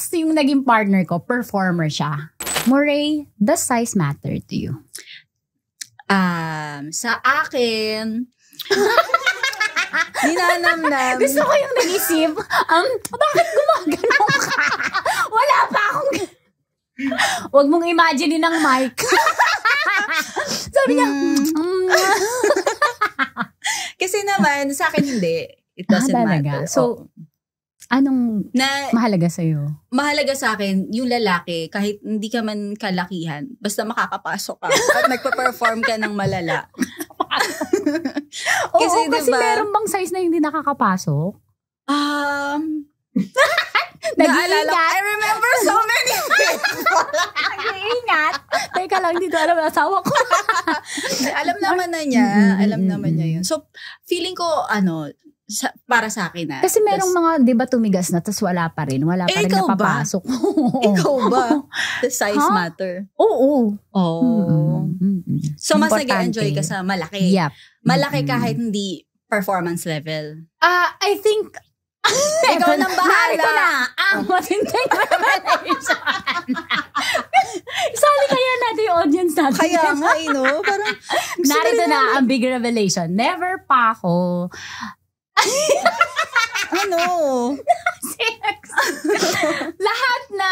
orthodox yung naging partner ko, performer siya. Moray, does size matter to you? Sa akin, ninanamnam. Gusto ko yung nag-isip, bakit gumagano ka? Wala pa akong... Huwag mong imagine ng mic. Sabi niya, Kasi naman, sa akin hindi. It doesn't matter. So, anong mahalaga sa'yo? Mahalaga sa akin, yung lalaki, kahit hindi ka man kalakihan, basta makakapasok ka at nagpa-perform ka ng malala. Kasi diba, meron bang size na hindi nakakapasok? Naalala, I remember so many people. Nag-iingat. Teka lang, dito alam ang asawa ko. Alam naman na niya. Alam naman niya yun. So, feeling ko, para sa akin Kasi merong mga, di ba, tumigas na, tapos wala pa rin. Wala pa rin napapasok. Ikaw ba? The size matter? Oo. So, mas nag-enjoy ka sa malaki. Yep. Malaki kahit hindi performance level. I think, ikaw nang bahala. Narito na ang matinding revelation. Isali kaya natin yung audience natin. Kaya nga, parang narito na ang big revelation. Never pa ako lahat na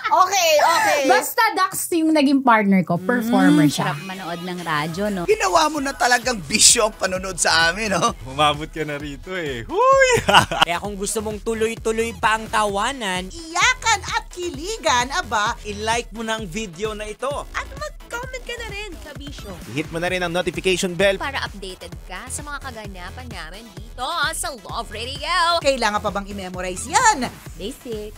Okay. Basta Dax yung naging partner ko, performer siya. Sarap manood ng radyo, no? Ginawa mo na talagang bisyo ang panonood sa amin, no? Umabot ka na rito eh. Huy! Kaya kung gusto mong tuloy-tuloy pa ang tawanan, iyakan at kiligan, i-like mo na ang video na ito. at mag-comment ka na rin, kabisyo. Hit mo na rin ang notification bell. Para updated ka sa mga kaganapan namin dito sa Love Radio. Kailangan pa bang i-memorize yan? Basic.